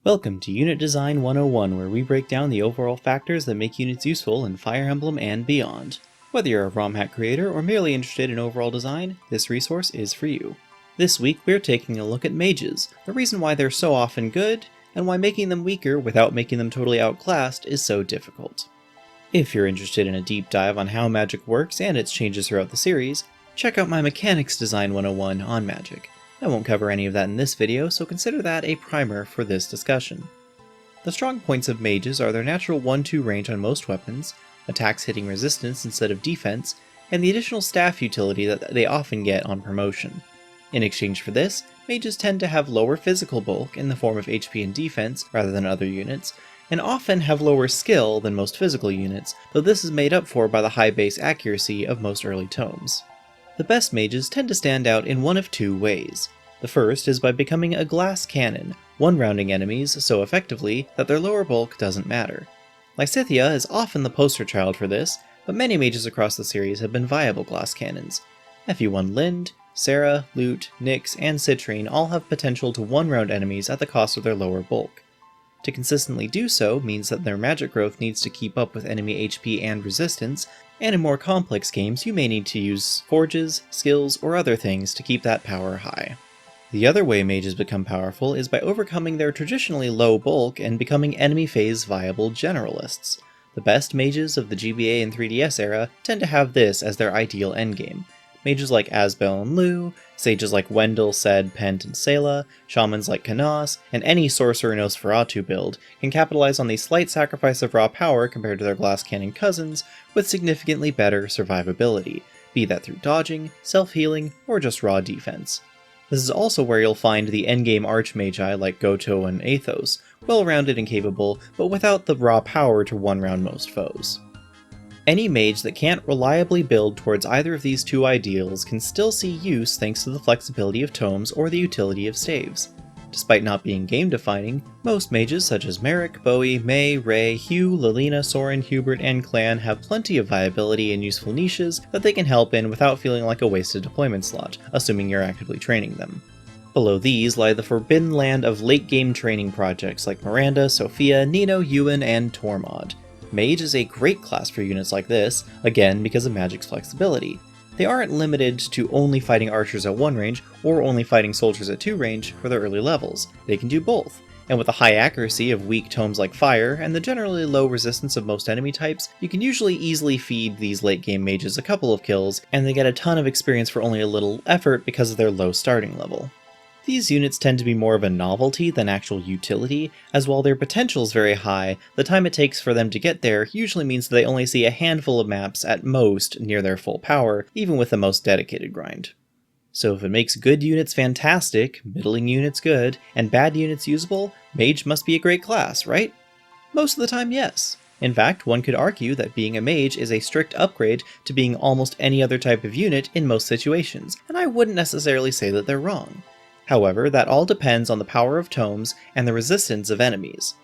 Welcome to Unit Design 101, where we break down the overall factors that make units useful in Fire Emblem and beyond. Whether you're a romhack creator or merely interested in overall design, this resource is for you. This week we're taking a look at mages, the reason why they're so often good, and why making them weaker without making them totally outclassed is so difficult. If you're interested in a deep dive on how magic works and its changes throughout the series, check out my Mechanics Design 101 on magic. I won't cover any of that in this video, so consider that a primer for this discussion. The strong points of mages are their natural 1-2 range on most weapons, attacks hitting resistance instead of defense, and the additional staff utility that they often get on promotion. In exchange for this, mages tend to have lower physical bulk in the form of HP and defense rather than other units, and often have lower skill than most physical units, though this is made up for by the high base accuracy of most early tomes. The best mages tend to stand out in one of two ways. The first is by becoming a glass cannon, one-rounding enemies so effectively that their lower bulk doesn't matter. Lysithea is often the poster child for this, but many mages across the series have been viable glass cannons. FE1 Lind, Sarah, Lute, Nyx, and Citrine all have potential to one-round enemies at the cost of their lower bulk. To consistently do so means that their magic growth needs to keep up with enemy HP and resistance, and in more complex games you may need to use forges, skills, or other things to keep that power high. The other way mages become powerful is by overcoming their traditionally low bulk and becoming enemy phase viable generalists. The best mages of the GBA and 3DS era tend to have this as their ideal endgame. Mages like Asbel and Lu, sages like Wendell, Sed, Pent, and Selah, shamans like Kanas, and any sorcerer Nosferatu build can capitalize on the slight sacrifice of raw power compared to their glass cannon cousins with significantly better survivability, be that through dodging, self-healing, or just raw defense. This is also where you'll find the endgame archmagi like Goto and Athos, well-rounded and capable, but without the raw power to one-round most foes. Any mage that can't reliably build towards either of these two ideals can still see use thanks to the flexibility of tomes or the utility of staves. Despite not being game-defining, most mages such as Merrick, Bowie, May, Ray, Hugh, Lilina, Soren, Hubert, and Clan have plenty of viability and useful niches that they can help in without feeling like a wasted deployment slot, assuming you're actively training them. Below these lie the forbidden land of late-game training projects like Miranda, Sophia, Nino, Ewan, and Tormod. Mage is a great class for units like this, again because of magic's flexibility. They aren't limited to only fighting archers at 1 range, or only fighting soldiers at 2 range for their early levels. They can do both, and with the high accuracy of weak tomes like Fire, and the generally low resistance of most enemy types, you can usually easily feed these late game mages a couple of kills, and they get a ton of experience for only a little effort because of their low starting level. These units tend to be more of a novelty than actual utility, as while their potential is very high, the time it takes for them to get there usually means that they only see a handful of maps at most near their full power, even with the most dedicated grind. So if it makes good units fantastic, middling units good, and bad units usable, Mage must be a great class, right? Most of the time, yes. In fact, one could argue that being a mage is a strict upgrade to being almost any other type of unit in most situations, and I wouldn't necessarily say that they're wrong. However, that all depends on the power of tomes and the resistance of enemies.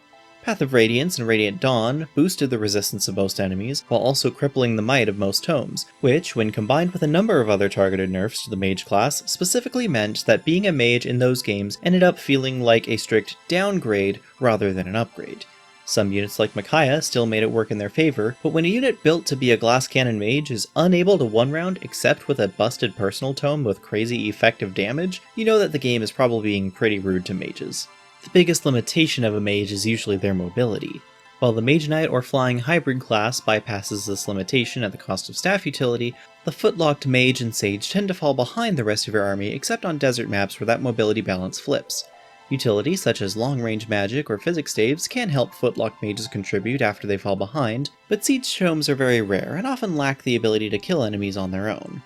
Path of Radiance and Radiant Dawn boosted the resistance of most enemies, while also crippling the might of most tomes, which, when combined with a number of other targeted nerfs to the mage class, specifically meant that being a mage in those games ended up feeling like a strict downgrade rather than an upgrade. Some units like Micaiah still made it work in their favor, but when a unit built to be a glass cannon mage is unable to one-round except with a busted personal tome with crazy effective damage, you know that the game is probably being pretty rude to mages. The biggest limitation of a mage is usually their mobility. While the Mage Knight or Flying Hybrid class bypasses this limitation at the cost of staff utility, the footlocked Mage and Sage tend to fall behind the rest of your army except on desert maps where that mobility balance flips. Utility such as long-range magic or physics staves can help footlocked mages contribute after they fall behind, but siege tomes are very rare and often lack the ability to kill enemies on their own.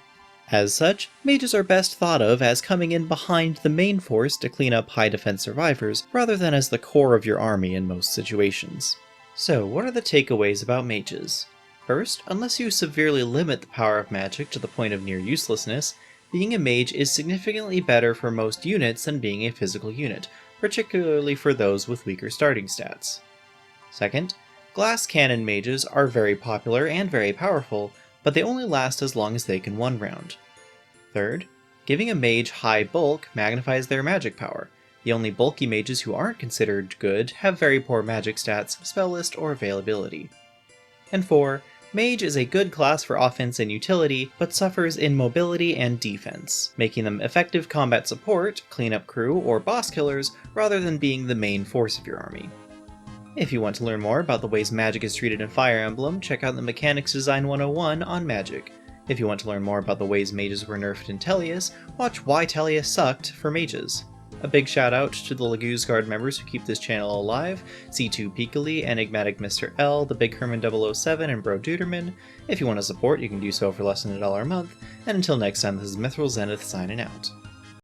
As such, mages are best thought of as coming in behind the main force to clean up high defense survivors, rather than as the core of your army in most situations. So, what are the takeaways about mages? First, unless you severely limit the power of magic to the point of near uselessness, being a mage is significantly better for most units than being a physical unit, particularly for those with weaker starting stats. Second, glass cannon mages are very popular and very powerful, but they only last as long as they can one-round. Third, giving a mage high bulk magnifies their magic power. The only bulky mages who aren't considered good have very poor magic stats, spell list, or availability. And 4. Mage is a good class for offense and utility, but suffers in mobility and defense, making them effective combat support, cleanup crew, or boss killers, rather than being the main force of your army. If you want to learn more about the ways magic is treated in Fire Emblem, check out the Mechanics Design 101 on magic. If you want to learn more about the ways mages were nerfed in Tellius, watch Why Tellius Sucked for Mages. A big shout out to the LaguzGuard members who keep this channel alive, C2 Peekily, Enigmatic Mr. L, The Big Herman 007, and Bro Duderman. If you want to support, you can do so for less than $1 a month, and until next time, this is Mithril Zenith signing out.